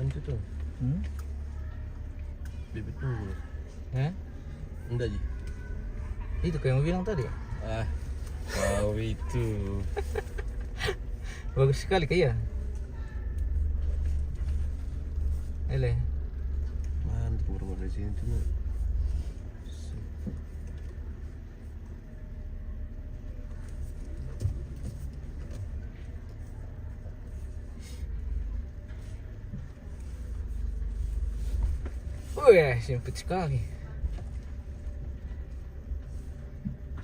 Nanti tuh. Bibit unggul. Enggak Ji. Itu kayak yang bilang tadi ya? Kau itu. Bagus sekali kayak. Ele. Mantap rumah dari sini tuh. Wih, sempit sekali.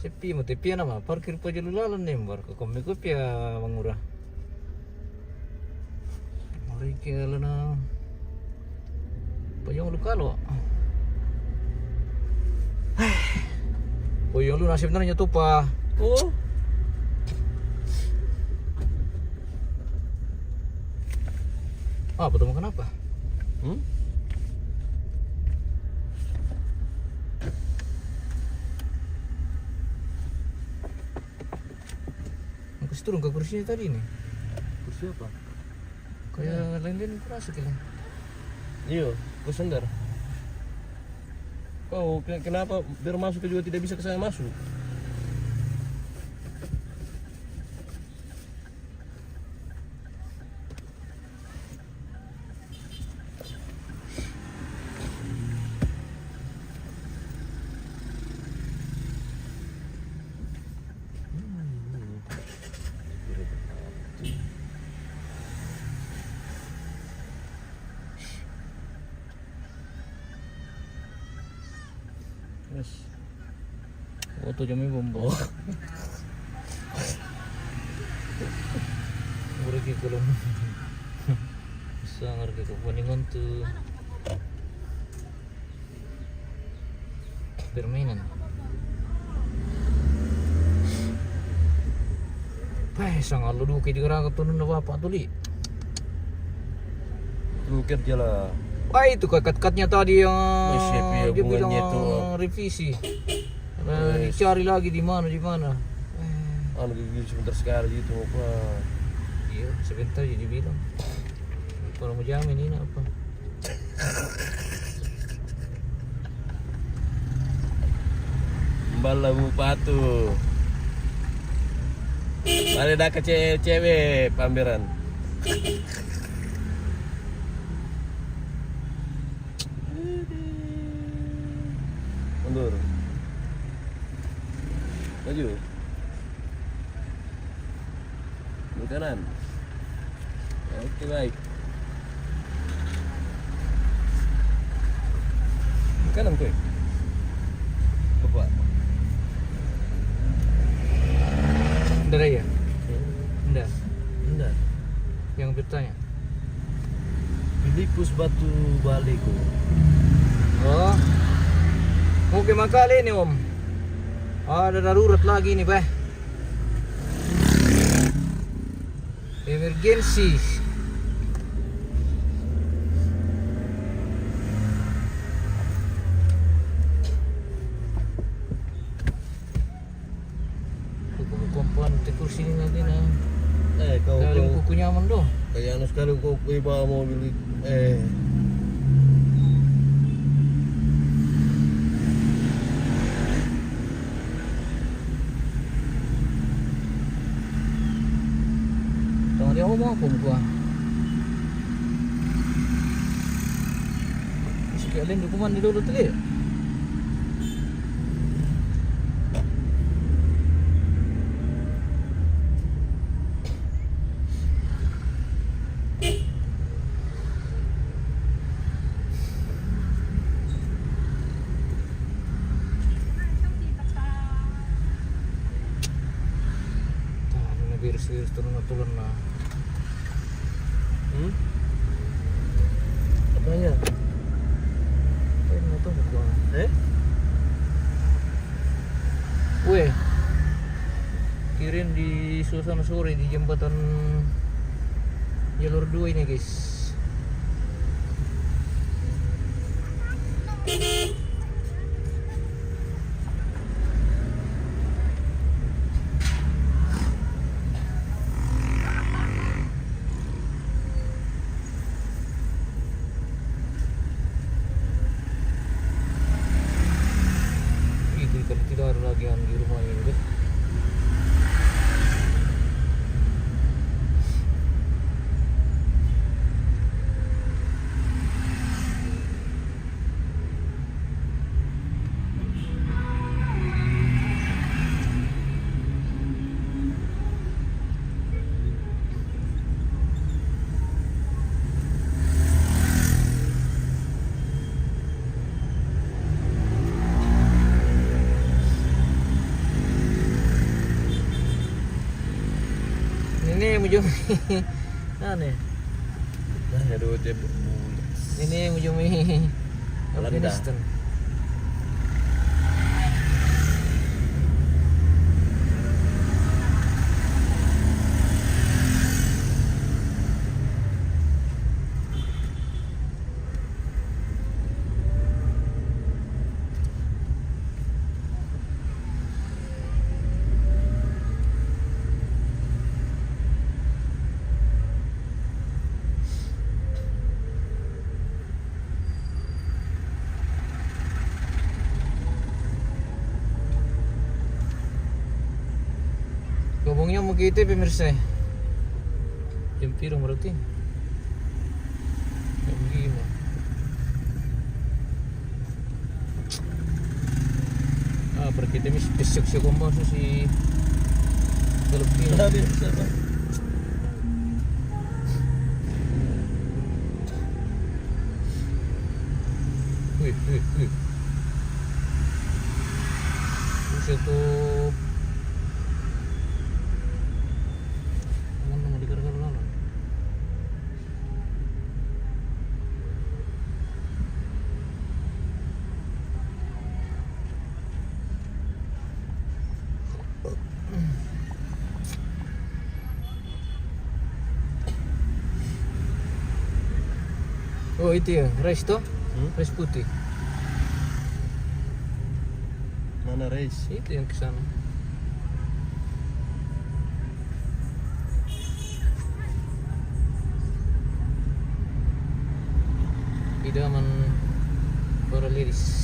Sepi mau tepi nama parkir pojok lalan nembor ke komik ya mengurah. Mari kita na. Pojok lu kalau. Pojok lu nasib nanya tuh pa. Oh. Apa tuh makan apa? Aku turun ke kursinya tadi nih. Kursi apa? Kayak lain-lain kurasa kira. Iya, kursi sendar. Kau kenapa biar masuk juga tidak bisa ke saya masuk? Yes. Foto jami bombo. Muragi kalau bisa ngerti ke paningan tuh permainan. Sangat lu duki di gerak tuh nunda bapak tuh li. Lu kerja lah. Wah itu kat-katnya tadi yang ya, dia bilang itu revisi. Dicari lagi di mana. Anu gigi sebentar sekali gitu apa? Iya sebentar jadi bilang. Kalau mau jamin ini apa? Mbala bupatu. Mari dah ke cewek pameran. Mundur. Maju. Ke kanan. Oke baik. Ke kanan kue. Bapak. Enggak ya? Enggak. Enggak. Yang bertanya. Filipus Batu Balego. Oh. Mau ke Makale nih om. Ada darurat lagi nih bah. Emergency. Kumpulan di kursi ini nanti nah. Kau Kuku nyaman doh. kayak anu sekali kau bawa mobil Dia ngomong apa gua? Sekalian dokumen di dulu tadi. Virus turun nah. Apanya? Nggak tahu gua. Weh, kirim di suasana sore di jembatan jalur 2 ini guys. ujung. Aneh. Nah, aduh dia Ini yang ujung Belanda. Afghanistan. Gabungnya mau gitu pemirsa. Jam pirang berarti. Jam 5. Pergi temis besok kombo si Filipina. Habis siapa? Wih. Buset tuh. Mana mau digargar lalu? Oh itu ya, rice tuh? Rice putih. Mana race? Itu yang kesana. Idaman para liris.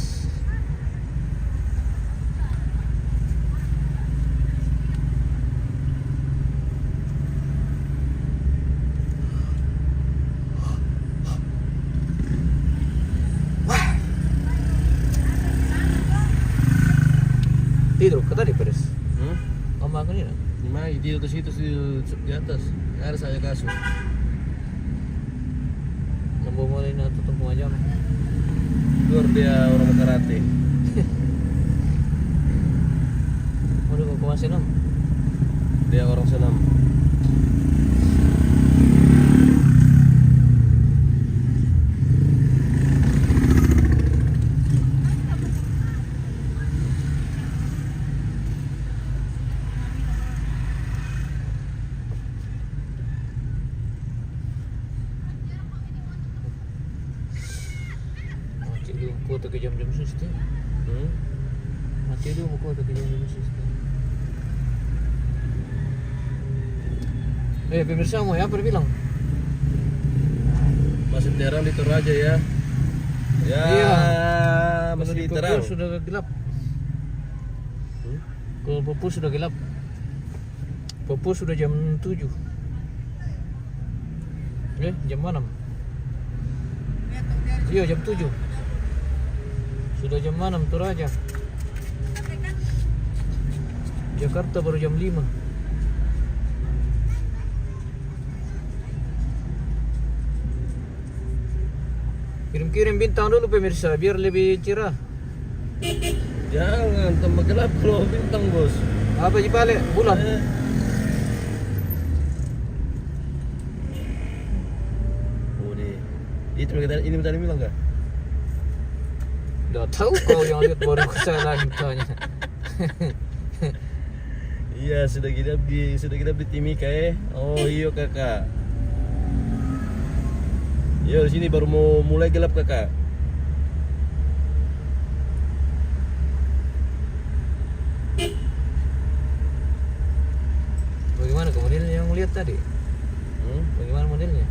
Tidur, kata di peres. Mama aku ni nak. Mai dia ke situ di atas. Ada saya kasur. Nombor mulai nak tutup aja. Luar dia orang karate. Mau dia kau masih nam? Dia orang senam. Mati dulu kau tak jam-jam susti. Mati dulu kau tak jam-jam susti. Pemirsa mau ya berbilang. Masih terang di Toraja ya. Ya, Iya. masih Papua terang. sudah gelap. Kalau Papua sudah gelap. Papua sudah jam 7. Jam 6. Iya jam 7. Sudah jam 6 Toraja. Jakarta baru jam 5. Kirim-kirim bintang dulu pemirsa biar lebih cerah. Jangan tambah gelap kalau bintang bos. Apa sih balik? Bulan. Oh deh. Itu ini tadi bilang kah? Udah tahu kau yang lihat baru saya lagi tanya. Iya sudah kita di Timika Oh iya kakak. Yo di sini baru mau mulai gelap kakak. Bagaimana modelnya yang lihat tadi? Bagaimana modelnya?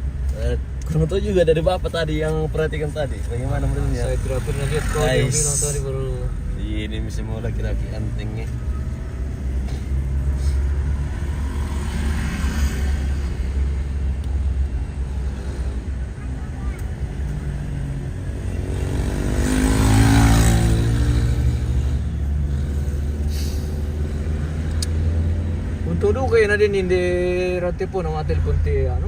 Kurang tahu juga dari bapak tadi yang perhatikan tadi. Bagaimana modelnya? Saya tidak pernah lihat kau yang Guys. bilang tadi baru. Ini bisa mau laki-laki antingnya. Untuk duga na din hindi rati po na mga telepon ti ano.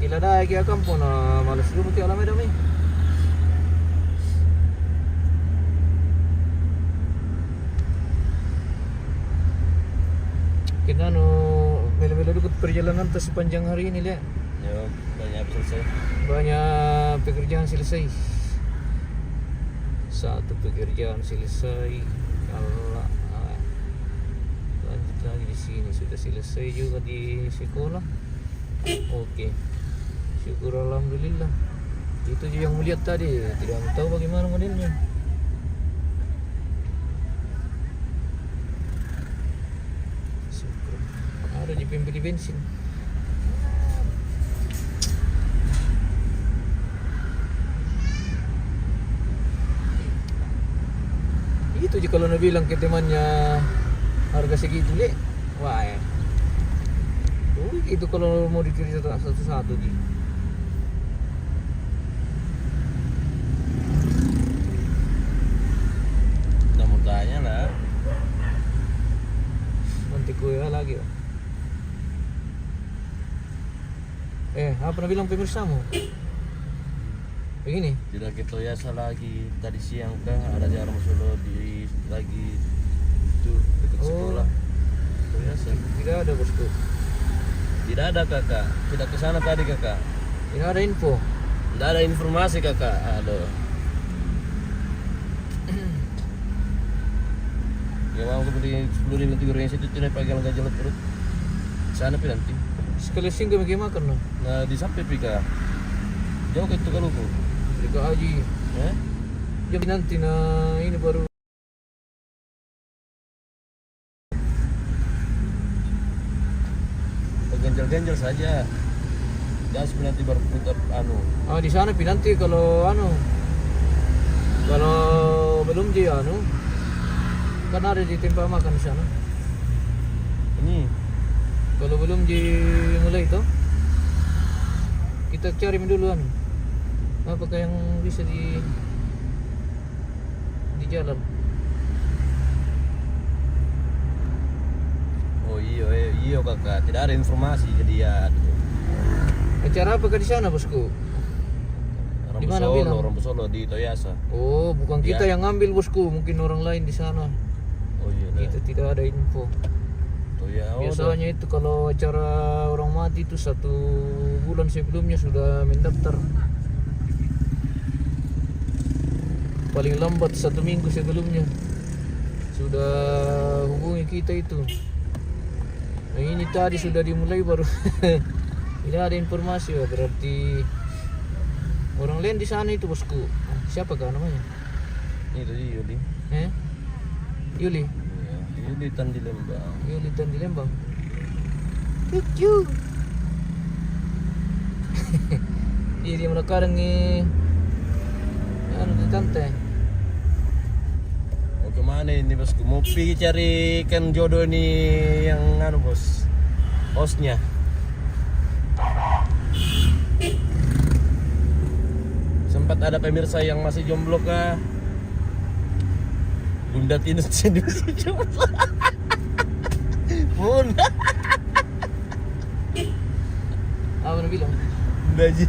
Kila dahil kaya kampo na malas dulu ti alamay dami. Kinano Melo-melo ikut perjalanan tuh sepanjang hari ini lihat. Ya, banyak selesai. Banyak pekerjaan selesai. Satu pekerjaan selesai. Allah, lanjut lagi di sini. Sudah selesai juga di sekolah. Oke, syukur alhamdulillah. Itu juga yang melihat tadi. Tidak tahu bagaimana modelnya. Syukur. Ada di pembeli bensin. Itu aja kalau bilang ke temannya harga segitu le, wah ya. Itu kalau mau dikirim satu-satu di. Nggak mau tanya lah. Nanti kue lagi. Apa nak bilang pemirsamu? Begini. Tidak gitu ya lagi tadi siang kah ada jarum solo di lagi itu dekat sekolah. Biasa. Tidak ada bosku. Tidak ada kakak. Tidak ke sana tadi kakak. Tidak ada info. Tidak ada informasi kakak. Aduh. Ya mau beli 10.000 nanti goreng situ cina pegang gajah perut. Sana pi nanti. Sekali singgah bagi makan no. Nah di sampai pika. Jauh ke itu kalau ku. Mereka haji. Jadi nanti ini baru. Ganjel-ganjel saja. Jangan sebenarnya nanti baru putar anu. Di sana pi nanti kalau kalau belum dia kan ada di tempat makan di sana. Ini Kalau belum dimulai itu, kita cari dulu apakah yang bisa di jalan. oh iya kakak, tidak ada informasi jadi ya. Acara apakah di sana bosku? Di mana bilang? Rambu Solo di Toyasa. Oh, bukan kita yang ngambil bosku, mungkin orang lain di sana. Oh iya. Kita tidak ada info. Biasanya itu kalau acara orang mati itu 1 bulan sebelumnya sudah mendaftar. Paling lambat 1 minggu sebelumnya sudah hubungi kita itu. Nah ini tadi sudah dimulai baru tidak ada informasi ya, berarti orang lain di sana itu bosku. Siapa kah namanya? Itu Yuli. Yuli. Yuli Tan di Lembang. Yuli Tan di Lembang. Cucu. Dia menekarang ni di tante. Mau kemana ini bosku? Mau pergi cari kan jodoh nih yang bos, hostnya. Sempat ada pemirsa yang masih jomblo kah? Bunda Tinus sini masih jomblo. Bunda. Apa nak bilang? Bunda Ji.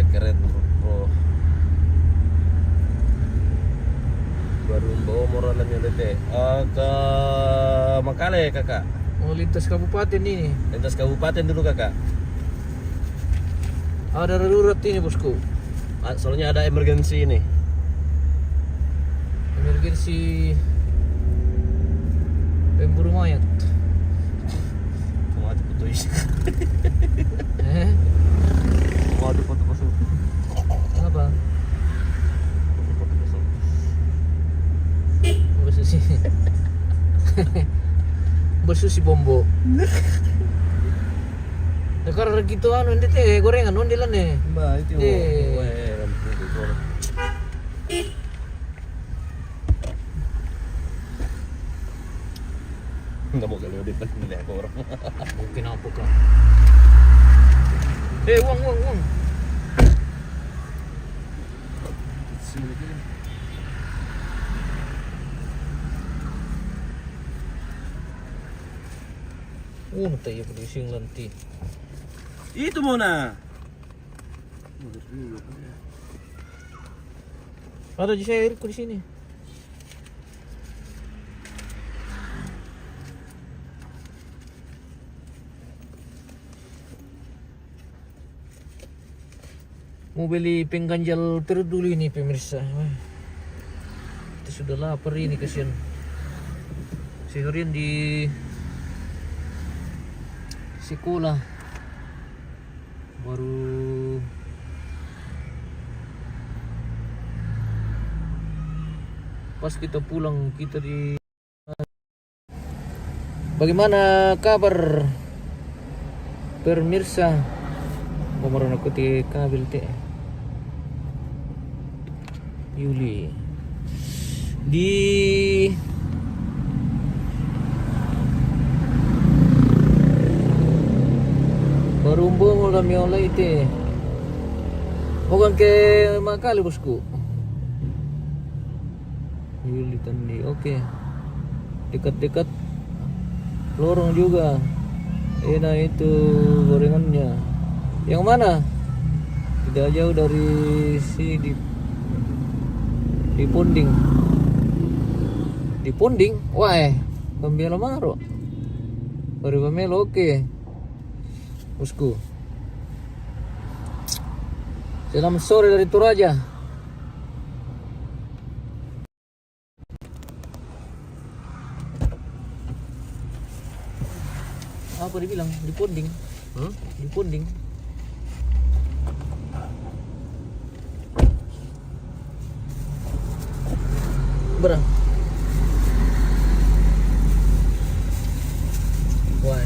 Keren bro, baru bawa moralannya lete ke Makale kakak. Oh, lintas kabupaten ini. Lintas kabupaten dulu kakak. Ada darurat ini bosku. Soalnya ada emergensi ini. Emergensi pemburu mayat. Mau ada foto isi. Eh? Mau ada foto kosong. Apa? Foto kosong. Bersusi. Bersusi bombo. Sekarang gitu ini teh gorengan ondelan nih. Mbak itu. Nggak mau kalau depan nilai aku orang. Mungkin apa kah? Uang. Tayo pa di sing lanti. Itu muna. Ada di saya airku di sini. Mau beli pengganjal perut dulu ini pemirsa. Wah, kita sudah lapar ini kasihan. Seharian di sekolah baru pas kita pulang kita di. Bagaimana kabar pemirsa? Kemarin aku di kabel teh Yuli di Barumbong kami oleh itu bukan ke Makali bosku. Yuli tadi oke. Dekat-dekat lorong juga enak itu gorengannya. Yang mana? Tidak jauh dari sini di Ponding. Di Ponding? Wah, Pembela Maro. Baru Pembela oke. Bosku. Selamat sore dari Toraja. Apa dibilang? Di Ponding. Di Ponding. Berang. Wah.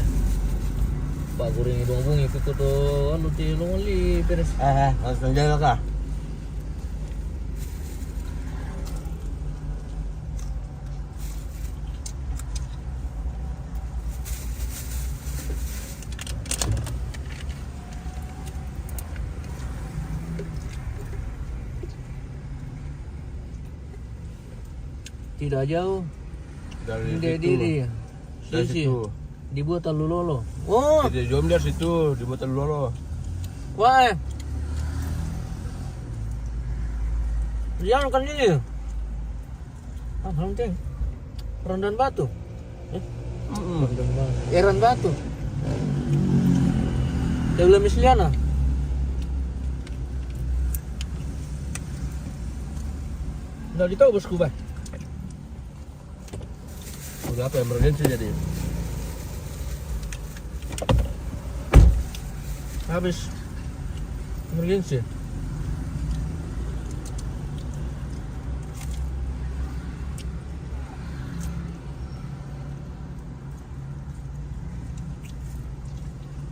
Pak goreng hidung ikut to anu ti longoli peres. Langsung jaga kah? Tidak jauh Dari dari situ. diri. Dari Sisi. situ. Dibuat talu lolo. Oh, Di jom dari situ, di Botan Lolo. wah. Jangan kan ini. Penting. Rondan batu. Rondan batu. Eran batu. Dewa Misliana. Nggak ditahu bosku, Bah. Udah apa emergency jadi? Habis emergency.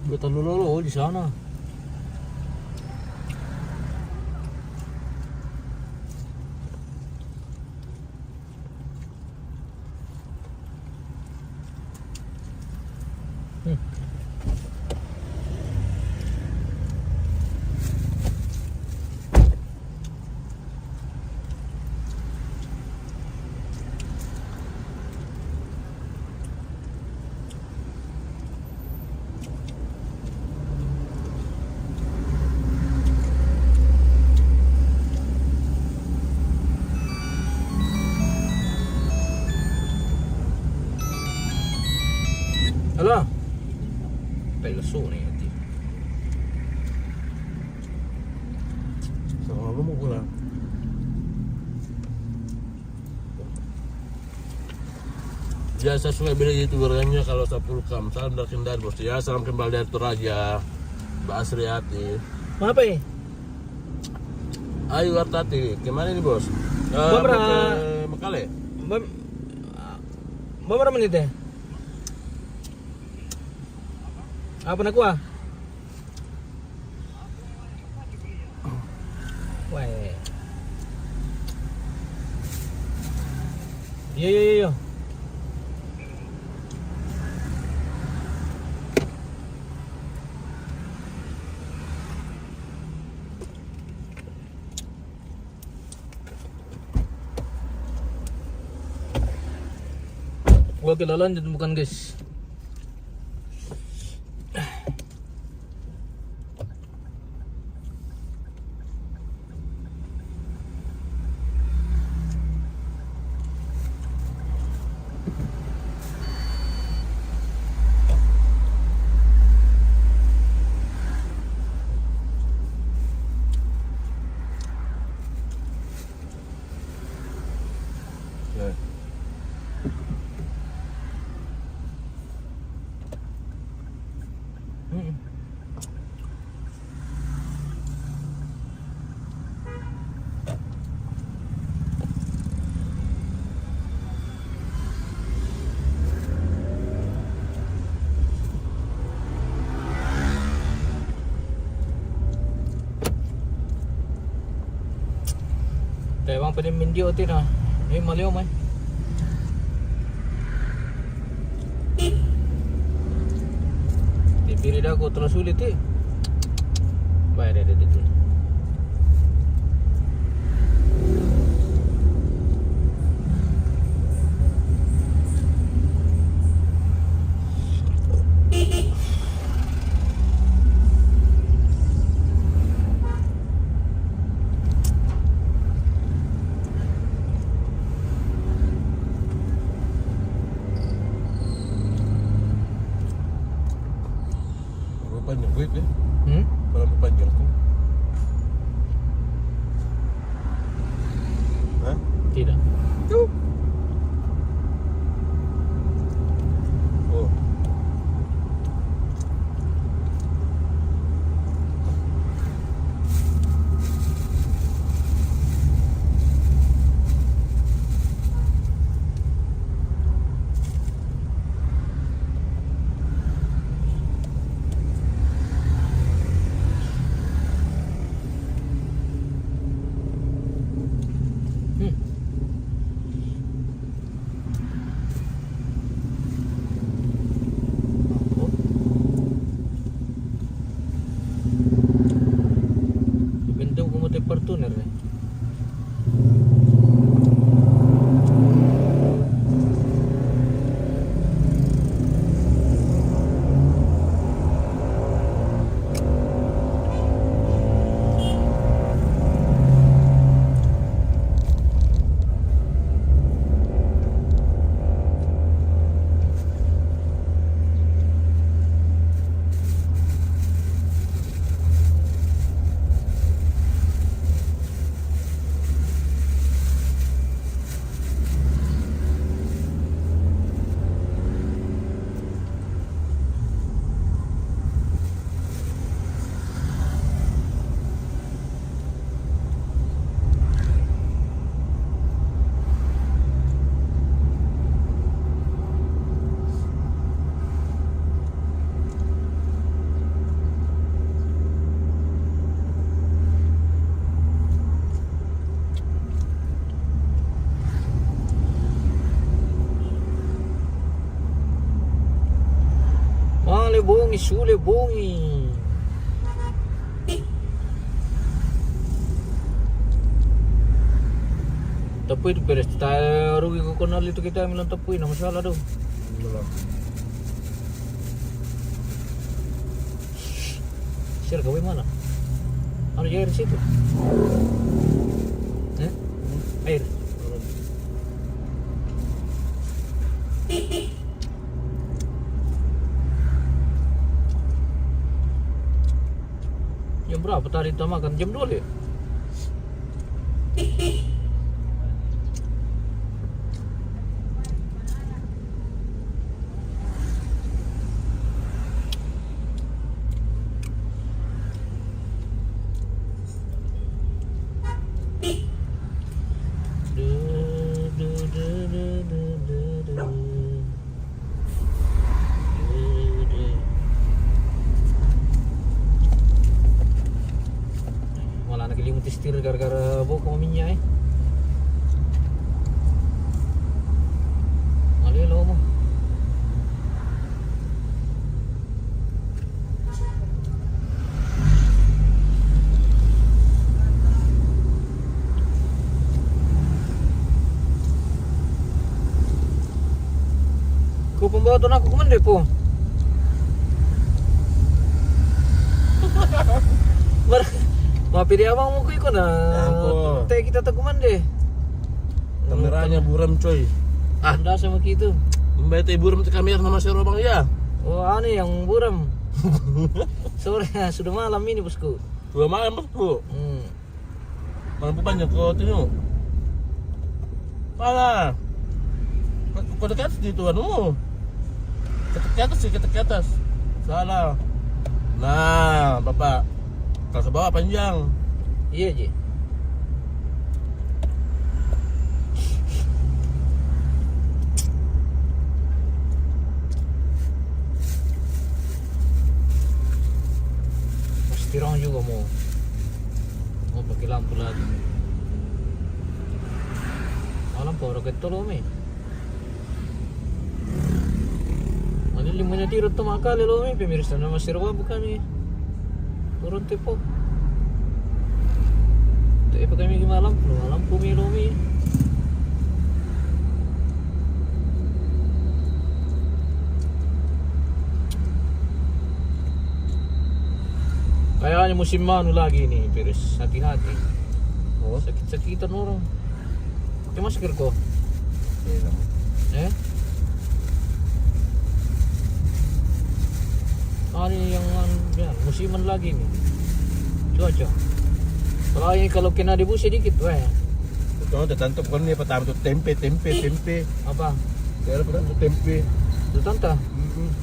Buat lolo di sana. Halo. Peluso nih nanti. Sama lu mau pulang. Biasa suka bilang gitu gorengnya kalau 10 kam. Salam dari Kendal bos ya. Salam kembali dari Toraja. Mbak Asriati. Apa ya? Ayo Artati, kemana nih bos? Beberapa ke Makale. Beberapa menit ya? Apa nak kuah? Wah. Iya. Gua kita lanjut bukan guys. Mang pa min dio ti na. Ay maliw man. Dipilih dah aku terus sulit ti. Bayar dia tu. Panjang gue ya. Hmm? Berapa panjang kok? Hah? Tidak. Tuh. Oh. Bentuk como te partuner. Male bongi, sule bongi. Tapi itu beres. Kita rugi ke kanal itu kita bilang tapi nama masalah tuh. Belum. Sir kau mana? Ada air di situ. Air. Jam berapa tadi kita makan? Jam 2 ya? Malah anak limu setir gara-gara bau minyak Malah lo mo. Kau pembawa tuan aku kemana po? Mapi dia abang mau ikut Ampun. teh kita tak kumande. Kameranya buram coy. Anda sama gitu. Mbak buram di kamera nama si Robang ya. Oh aneh yang buram. Sore sudah malam ini bosku. 2 malam bosku. Malam panjang kau tino. Pala. Kau dekat di tuan ke atas sih, ke atas. Salah. Nah, Bapak. Kalau ke bawah panjang. Iya Ji. Mas Tirong juga mau pakai lampu lagi. po roket tolo me. Malilim mo na tiro tumakali lo me pemirsa na masirwa bukan ni. Turun tipo. Tuh pa kami malam mi lo me. Kayaknya musim manu lagi nih virus hati-hati. Oh, Sakit-sakitan orang. Pakai masker kok. iya. Ini yang ya, musiman lagi nih. Cuaca. Kalau kena debu sedikit, weh. Ito, tatanto ko niya patama to tempe. Apa? Kaya pa to tempe. Itu tanta.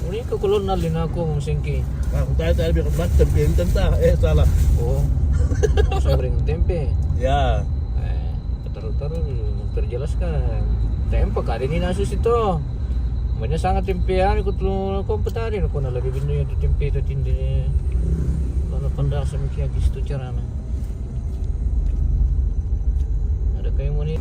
Ini ke kulon nalin aku musengki. Kung tayo bilang mas tempe yung tanta. Salah. Oh. Sering tempe. Ya. Taruh terjelaskan. Tempe kali ini nasus itu. Banyak sangat tempean ikut lu kompetari aku na lagi binu yang tempe itu tindi. Kalau pandasa mungkin agis itu carana. Ada kayak mau nih.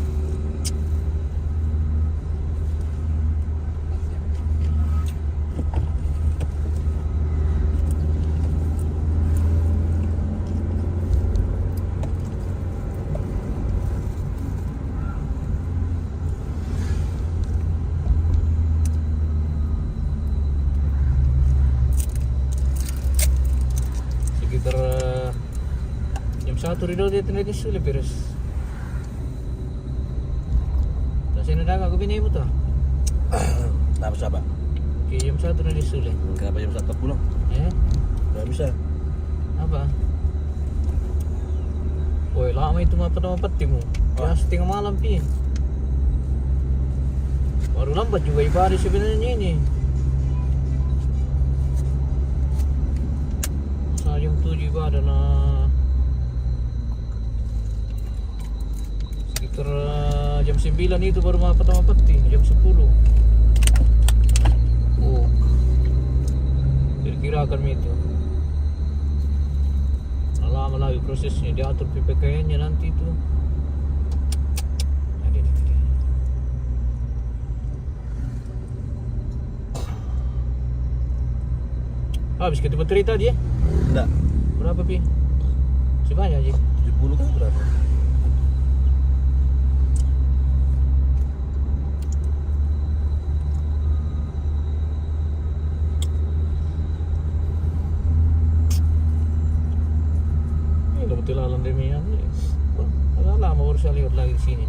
Sekitar jam 1 rin daw dito na sulit pero kasi nadaga ko binay mo to Tapos apa? kaya jam 1 na sulit Kenapa jam 1 pulang? Gak bisa. apa woy lama itu mapat mo kaya sa tinggal malam pi baru lambat juga ibadah sebenarnya ini jam 7 ibadah na sekitar jam 9 itu baru mapat jam 10 oh kira-kira akan itu lama lagi prosesnya diatur PPKN nya nanti itu habis kita baterai tadi ya? Enggak. Berapa pi? Sebanyak aja 70 kan berapa? Ini kebetulan demikian nih. Agak lama baru saya lihat lagi di sini.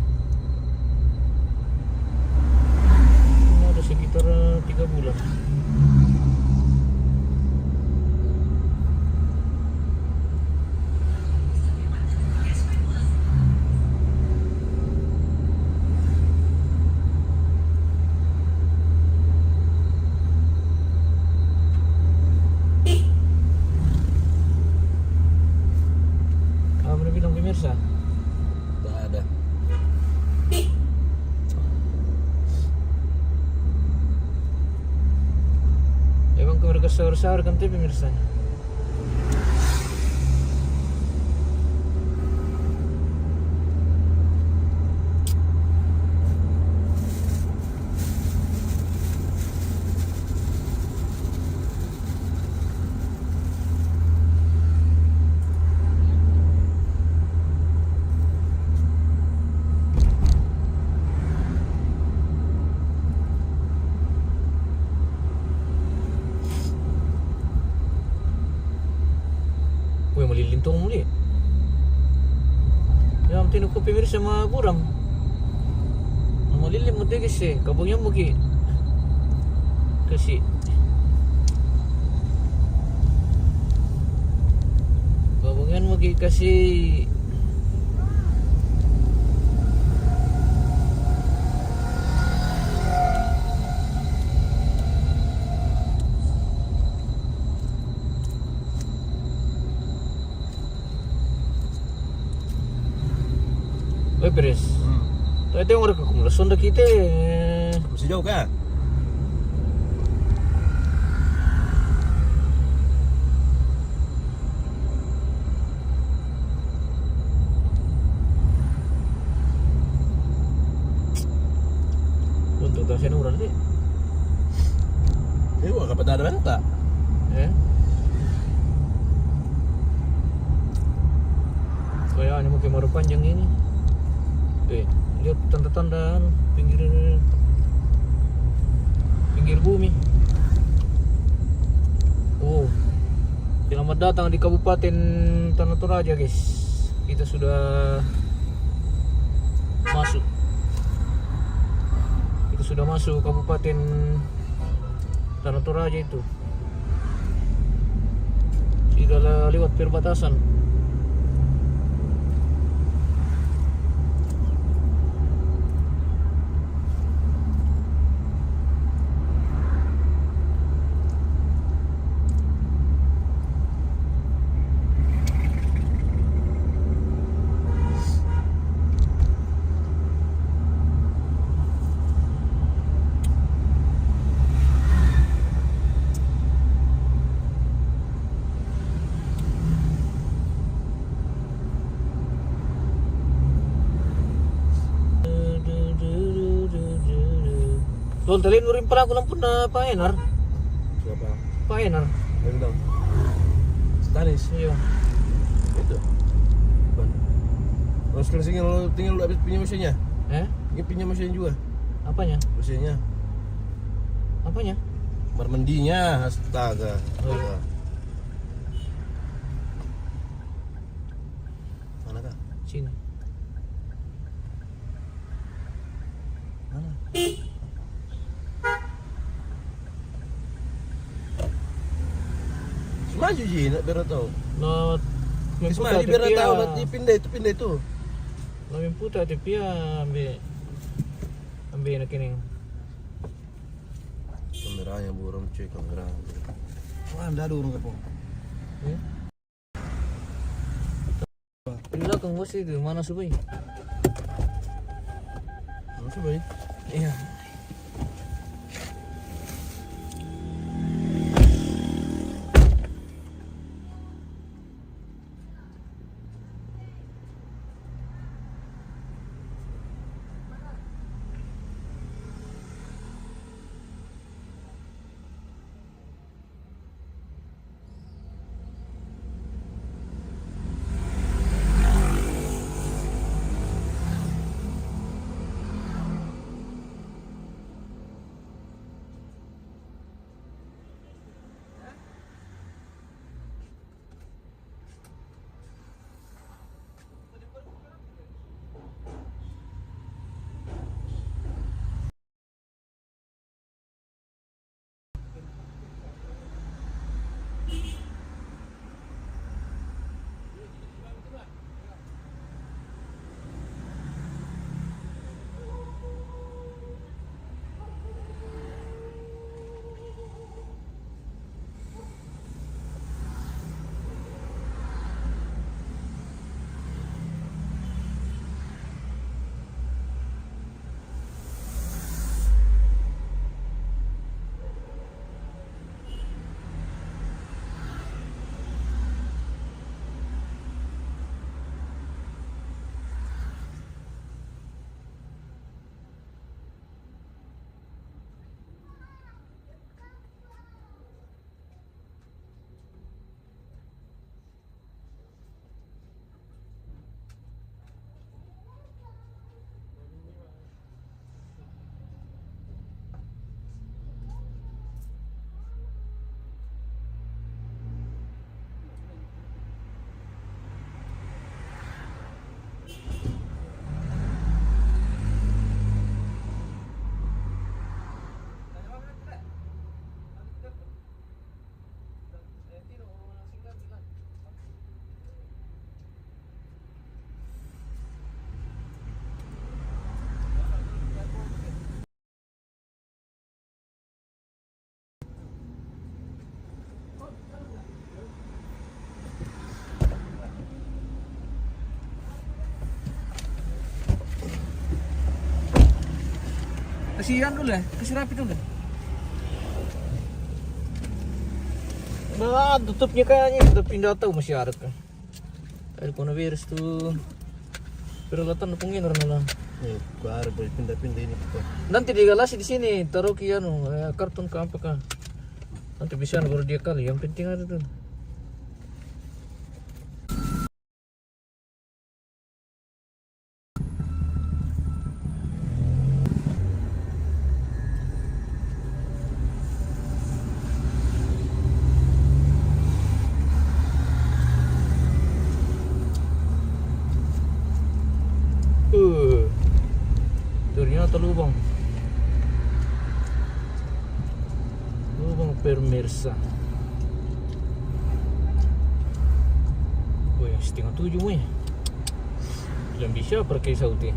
Ini ada sekitar 3 bulan. Pemirsa, Enggak ada. emang keluarga sahur-sahur kan tuh pemirsa. Wih malilintong muli. Yang tinuk ko pemirsa mga buram. Malilim mo din kasi kabungyan mo ki. Kasi kabungyan mo ki kasi Oy, Pres. Ito yung orang kekumulasan dah kita. Masih jauh kan? benta. Ya. Kayak ini mungkin baru panjang ini. Lihat tanda-tanda pinggir bumi. Oh, selamat datang di Kabupaten Tanah Toraja, guys. Kita sudah masuk. Kita sudah masuk Kabupaten Tanah Toraja itu. Sudah lewat perbatasan. Tol talin mo rin pala ako lang po na paenar. Siapa? Paenar. Yang dong. Stanis. Iya. Itu. Bukan. Kalau sekarang sini lo tinggal lu habis pinjam mesinnya. Ini pinjam mesin juga. Apanya? Mesinnya. Apanya? Kamar mandinya, astaga. Oh, iya. Mana kah? Sini. Mana? Maju Ji, nak biar tahu. Not Ismail biar tahu nanti pindah itu. Lamin puta tapi ya ambil nak ini. Kameranya burung cuy, kamera. Wah, anda ada urung kepo. Di belakang bos itu mana subai? Mana subai? Iya. Kasihan dulu ya, kasih rapi dulu. Nah, tutupnya kayaknya udah pindah tahu masih ada kan. Air kono beres tuh. Peralatan pengen lah. Nih, gua harus pindah-pindah ini kita. Nanti digalasi di sini, taruh kian karton ke apa kan. Nanti bisa baru dia kali. Yang penting ada tuh. Ternyata lubang pemirsa. Oh yang 6:30 weh. Belum bisa pakai sauti.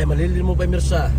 Malilim mo pemirsa.